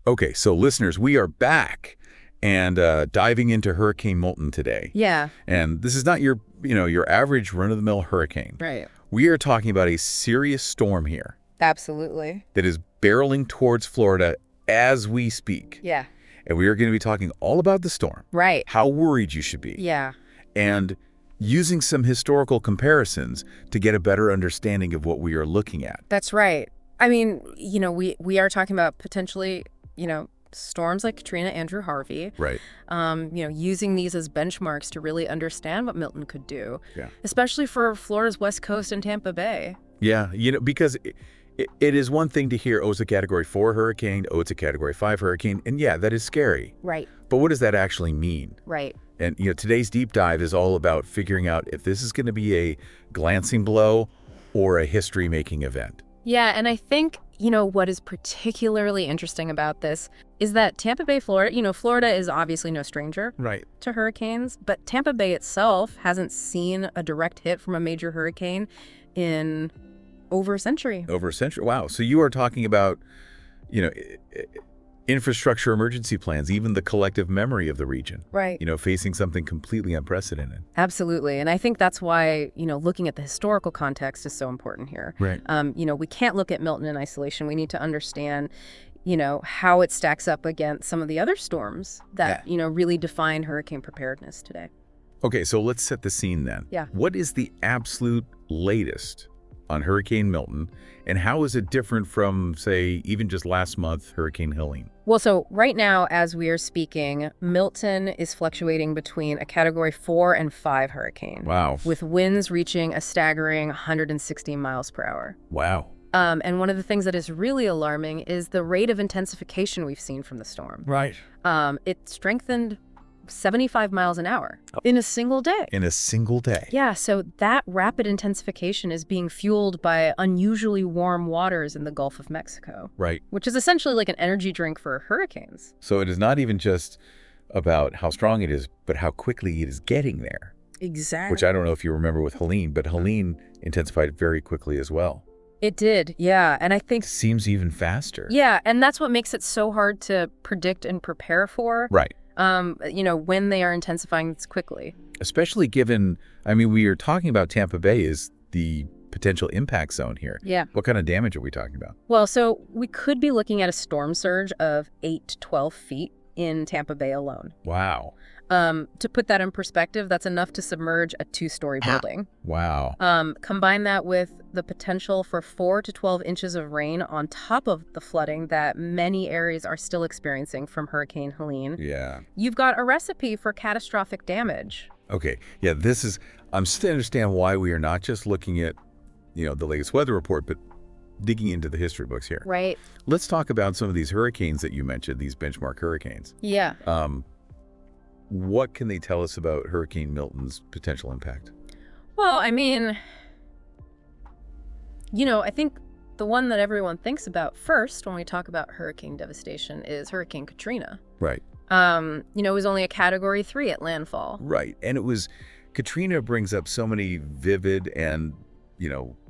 Okay, so listeners, we are back and diving into Hurricane Milton today. Yeah. And this is not your average run-of-the-mill hurricane. Right. We are talking about a serious storm here Absolutely. that is barreling towards Florida as we speak. Yeah. And we are going to be talking all about the storm. Right. How worried you should be. Yeah. And using some historical comparisons to get a better understanding of what we are looking at. That's right. I mean, we are talking about potentially, storms like Katrina, Andrew, Harvey. Right. Using these as benchmarks to really understand what Milton could do. Yeah. Especially for Florida's West Coast and Tampa Bay. Yeah, because it is one thing to hear, oh, it's a Category 4 hurricane, oh, it's a Category 5 hurricane, and yeah, that is scary. Right. But what does that actually mean? Right. And today's deep dive is all about figuring out if this is going to be a glancing blow or a history-making event. Yeah, and I think, what is particularly interesting about this is that Tampa Bay, Florida, Florida is obviously no stranger to hurricanes, but Tampa Bay itself hasn't seen a direct hit from a major hurricane in over a century. Over a century. Wow. So you are talking about, infrastructure emergency plans, even the collective memory of the region. Right. Facing something completely unprecedented. Absolutely. And I think that's why, looking at the historical context is so important here. Right. We can't look at Milton in isolation. We need to understand, how it stacks up against some of the other storms that, really define hurricane preparedness today. Okay, so let's set the scene then. Yeah. What is the absolute latest on Hurricane Milton, and how is it different from, say, even just last month, Hurricane Helene? Well, so right now, as we are speaking, Milton is fluctuating between a Category 4 and 5 hurricane. Wow. With winds reaching a staggering 160 miles per hour. Wow. And one of the things that is really alarming is the rate of intensification we've seen from the storm. Right. It strengthened 75 miles an hour in a single day. In a single day. Yeah, so that rapid intensification is being fueled by unusually warm waters in the Gulf of Mexico. Right. Which is essentially like an energy drink for hurricanes. So it is not even just about how strong it is, but how quickly it is getting there. Exactly. Which I don't know if you remember with Helene, but Helene intensified very quickly as well. It did, yeah. And I think... Seems even faster. Yeah, and that's what makes it so hard to predict and prepare for. Right. When they are intensifying this quickly. Especially given, we are talking about Tampa Bay is the potential impact zone here. Yeah. What kind of damage are we talking about? Well, so we could be looking at a storm surge of 8 to 12 feet in Tampa Bay alone. Wow. To put that in perspective, that's enough to submerge a 2-story building. Wow. Combine that with the potential for 4 to 12 inches of rain on top of the flooding that many areas are still experiencing from Hurricane Helene. Yeah. You've got a recipe for catastrophic damage. Okay. Yeah, I'm still to understand why we are not just looking at, the latest weather report, but digging into the history books here. Right. Let's talk about some of these hurricanes that you mentioned, these benchmark hurricanes. Yeah. What can they tell us about Hurricane Milton's potential impact? Well, I think the one that everyone thinks about first when we talk about hurricane devastation is Hurricane Katrina. Right. It was only a Category 3 at landfall. Right. And Katrina brings up so many vivid and,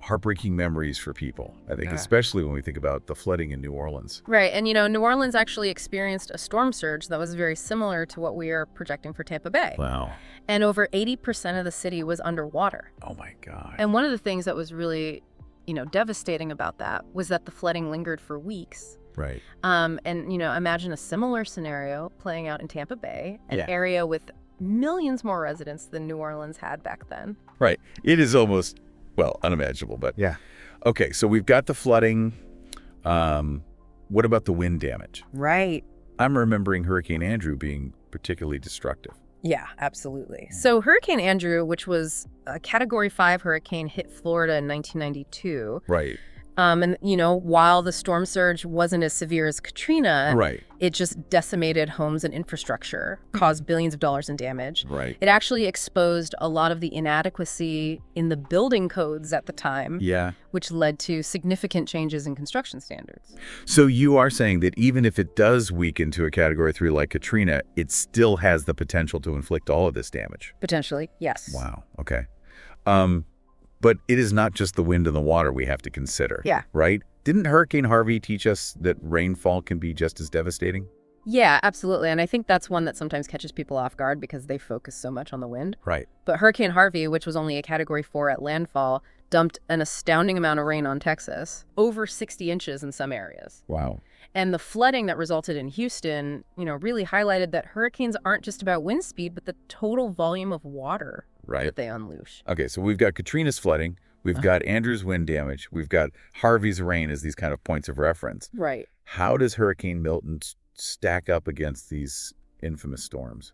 heartbreaking memories for people, I think, especially when we think about the flooding in New Orleans. Right. And, New Orleans actually experienced a storm surge that was very similar to what we are projecting for Tampa Bay. Wow. And over 80% of the city was underwater. Oh, my God. And one of the things that was really, devastating about that was that the flooding lingered for weeks. Right. Imagine a similar scenario playing out in Tampa Bay, an area with millions more residents than New Orleans had back then. Right. It is almost... unimaginable, but yeah. Okay, so we've got the flooding. What about the wind damage? Right. I'm remembering Hurricane Andrew being particularly destructive. Yeah, absolutely. So Hurricane Andrew, which was a Category 5 hurricane, hit Florida in 1992. Right. And, while the storm surge wasn't as severe as Katrina, right, it just decimated homes and infrastructure, caused billions of dollars in damage. Right. It actually exposed a lot of the inadequacy in the building codes at the time, which led to significant changes in construction standards. So you are saying that even if it does weaken to a Category 3 like Katrina, it still has the potential to inflict all of this damage? Potentially, yes. Wow. Okay. But it is not just the wind and the water we have to consider. Yeah. Right? Didn't Hurricane Harvey teach us that rainfall can be just as devastating? Yeah, absolutely. And I think that's one that sometimes catches people off guard because they focus so much on the wind. Right. But Hurricane Harvey, which was only a Category 4 at landfall, dumped an astounding amount of rain on Texas, over 60 inches in some areas. Wow. And the flooding that resulted in Houston, really highlighted that hurricanes aren't just about wind speed, but the total volume of water that they unleash. Okay, so we've got Katrina's flooding, we've got Andrew's wind damage, we've got Harvey's rain as these kind of points of reference. Right. How does Hurricane Milton stack up against these infamous storms?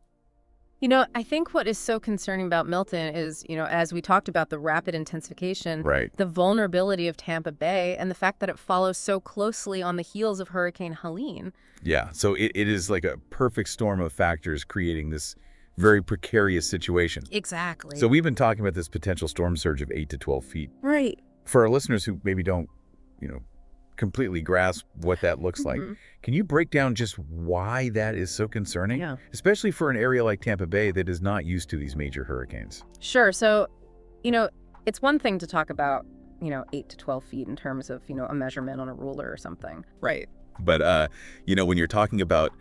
I think what is so concerning about Milton is, as we talked about the rapid intensification, the vulnerability of Tampa Bay, and the fact that it follows so closely on the heels of Hurricane Helene. Yeah, so it is like a perfect storm of factors creating this very precarious situation. Exactly. So we've been talking about this potential storm surge of 8 to 12 feet. Right. For our listeners who maybe don't, completely grasp what that looks like, can you break down just why that is so concerning? Yeah. Especially for an area like Tampa Bay that is not used to these major hurricanes. Sure. So, it's one thing to talk about, 8 to 12 feet in terms of, a measurement on a ruler or something. Right. But, when you're talking about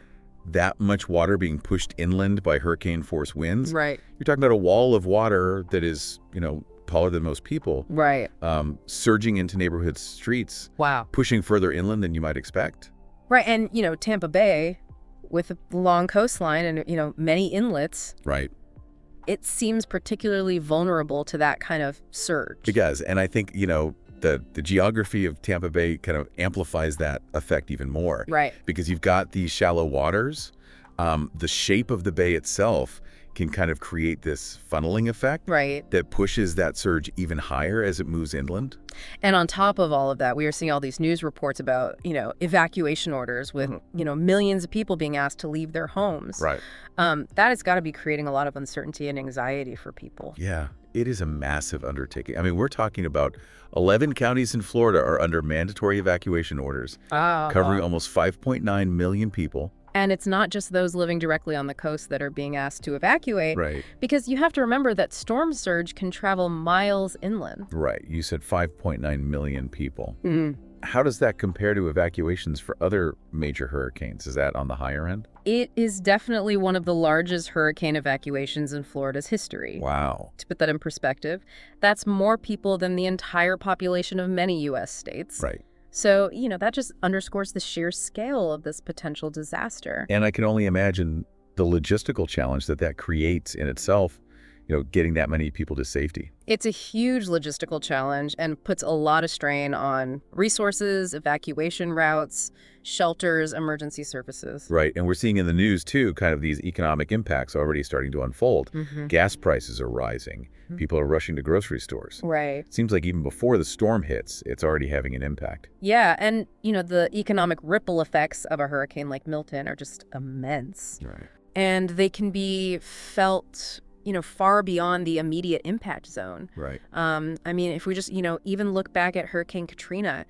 that much water being pushed inland by hurricane force winds, you're talking about a wall of water that is, taller than most people, surging into neighborhood streets, pushing further inland than you might expect. Right. And, Tampa Bay, with a long coastline and, many inlets, it seems particularly vulnerable to that kind of surge. It does. And I think, the geography of Tampa Bay kind of amplifies that effect even more. Right. Because you've got these shallow waters. The shape of the bay itself can kind of create this funneling effect that pushes that surge even higher as it moves inland. And on top of all of that, we are seeing all these news reports about, evacuation orders with, millions of people being asked to leave their homes. Right. That has got to be creating a lot of uncertainty and anxiety for people. Yeah, it is a massive undertaking. I mean, we're talking about 11 counties in Florida are under mandatory evacuation orders, covering almost 5.9 million people. And it's not just those living directly on the coast that are being asked to evacuate. Right. Because you have to remember that storm surge can travel miles inland. Right. You said 5.9 million people. How does that compare to evacuations for other major hurricanes? Is that on the higher end? It is definitely one of the largest hurricane evacuations in Florida's history. Wow. To put that in perspective, that's more people than the entire population of many U.S. states. Right. So, that just underscores the sheer scale of this potential disaster. And I can only imagine the logistical challenge that creates in itself, getting that many people to safety. It's a huge logistical challenge and puts a lot of strain on resources, evacuation routes, shelters, emergency services. Right. And we're seeing in the news, too, kind of these economic impacts already starting to unfold. Gas prices are rising. People are rushing to grocery stores. Right. It seems like even before the storm hits, it's already having an impact. Yeah. And, the economic ripple effects of a hurricane like Milton are just immense. Right. And they can be felt far beyond the immediate impact zone. Right. I mean, if we just, even look back at Hurricane Katrina,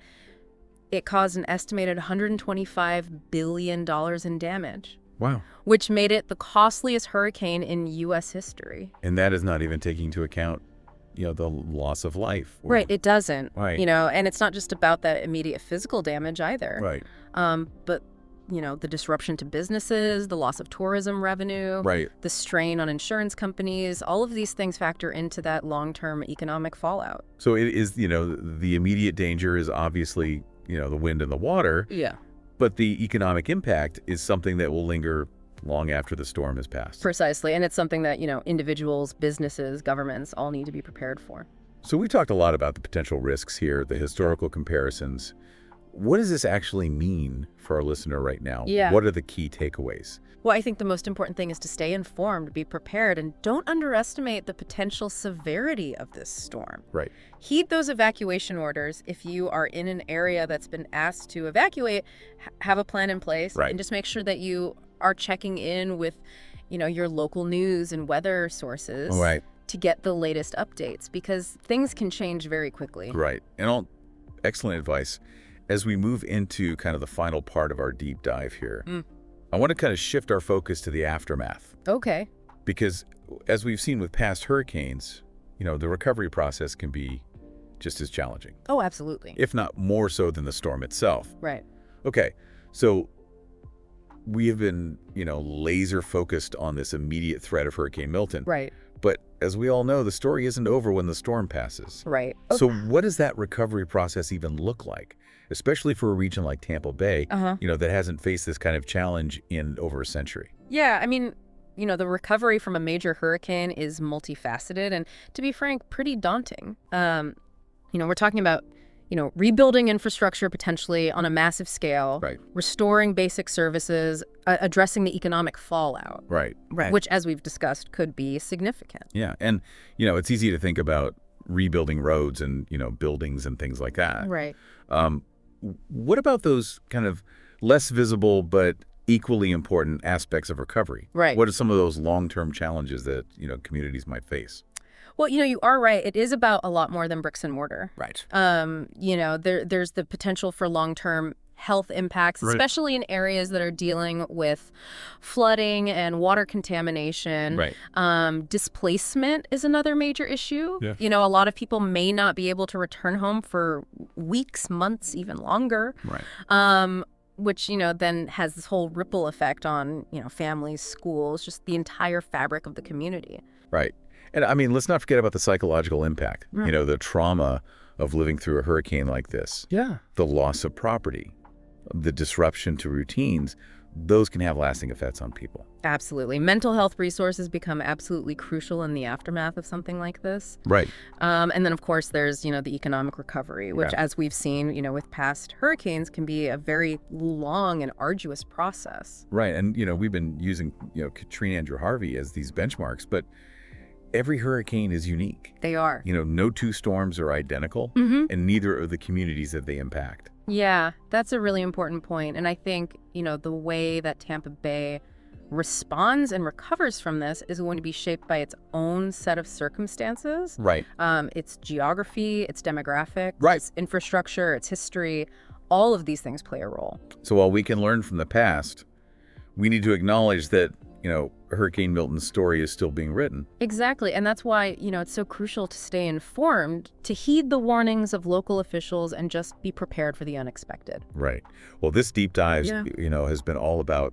it caused an estimated $125 billion in damage. Wow. Which made it the costliest hurricane in U.S. history. And that is not even taking into account, the loss of life. Right. It doesn't. Right. And it's not just about that immediate physical damage either. Right. But the disruption to businesses, the loss of tourism revenue, the strain on insurance companies, all of these things factor into that long-term economic fallout. So it is, the immediate danger is obviously, the wind and the water. Yeah. But the economic impact is something that will linger long after the storm has passed. Precisely. And it's something that, individuals, businesses, governments all need to be prepared for. So we talked a lot about the potential risks here, the historical comparisons. What does this actually mean for our listener right now? Yeah. What are the key takeaways? Well, I think the most important thing is to stay informed, be prepared, and don't underestimate the potential severity of this storm. Right. Heed those evacuation orders. If you are in an area that's been asked to evacuate, have a plan in place. Right. And just make sure that you are checking in with, your local news and weather sources. Right. To get the latest updates, because things can change very quickly. Right. And excellent advice. As we move into kind of the final part of our deep dive here, I want to kind of shift our focus to the aftermath. Okay. Because as we've seen with past hurricanes, the recovery process can be just as challenging. Oh, absolutely. If not more so than the storm itself. Right. Okay, so we have been, laser focused on this immediate threat of Hurricane Milton. Right. But as we all know, the story isn't over when the storm passes. Right. So what does that recovery process even look like, especially for a region like Tampa Bay, that hasn't faced this kind of challenge in over a century? Yeah, I mean, the recovery from a major hurricane is multifaceted and, to be frank, pretty daunting. We're talking about, rebuilding infrastructure potentially on a massive scale, right, restoring basic services, addressing the economic fallout, right, which, as we've discussed, could be significant. Yeah, and, it's easy to think about rebuilding roads and, buildings and things like that. Right. What about those kind of less visible but equally important aspects of recovery? Right. What are some of those long-term challenges that, communities might face? Well, you are right. It is about a lot more than bricks and mortar. Right. There's the potential for long-term health impacts, especially in areas that are dealing with flooding and water contamination. Right. Displacement is another major issue. Yeah. A lot of people may not be able to return home for weeks, months, even longer. Right. Which, then has this whole ripple effect on, families, schools, just the entire fabric of the community. Right. And I mean, let's not forget about the psychological impact, the trauma of living through a hurricane like this. Yeah. The loss of property, the disruption to routines, those can have lasting effects on people. Absolutely. Mental health resources become absolutely crucial in the aftermath of something like this. Right. And then, of course, there's, the economic recovery, which, as we've seen, with past hurricanes, can be a very long and arduous process. Right. And, we've been using, Katrina and Harvey as these benchmarks, but every hurricane is unique. They are. No two storms are identical, and neither are the communities that they impact. Yeah, that's a really important point. And I think, the way that Tampa Bay responds and recovers from this is going to be shaped by its own set of circumstances. Right. Its geography, its demographics, right, its infrastructure, its history. All of these things play a role. So while we can learn from the past, we need to acknowledge that, Hurricane Milton's story is still being written. Exactly. And that's why, it's so crucial to stay informed, to heed the warnings of local officials, and just be prepared for the unexpected. Right. Well, this deep dive, has been all about,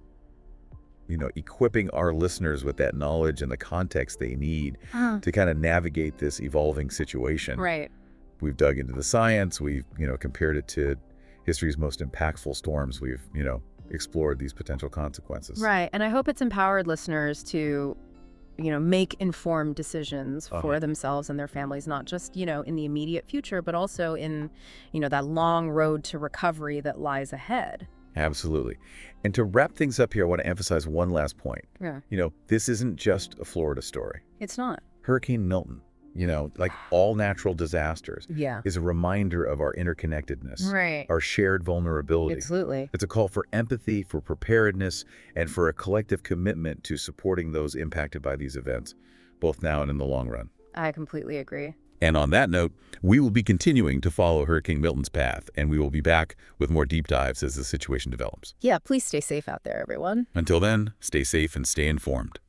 equipping our listeners with that knowledge and the context they need to kind of navigate this evolving situation. Right. We've dug into the science. We've, compared it to history's most impactful storms. We've, explored these potential consequences. Right. And I hope it's empowered listeners to, make informed decisions for themselves and their families, not just, in the immediate future, but also in, that long road to recovery that lies ahead. Absolutely. And to wrap things up here, I want to emphasize one last point. Yeah. This isn't just a Florida story. It's not. Hurricane Milton, like all natural disasters, yeah, is a reminder of our interconnectedness, right, our shared vulnerability. Absolutely. It's a call for empathy, for preparedness, and for a collective commitment to supporting those impacted by these events, both now and in the long run. I completely agree. And on that note, we will be continuing to follow Hurricane Milton's path, and we will be back with more deep dives as the situation develops. Yeah, please stay safe out there, everyone. Until then, stay safe and stay informed.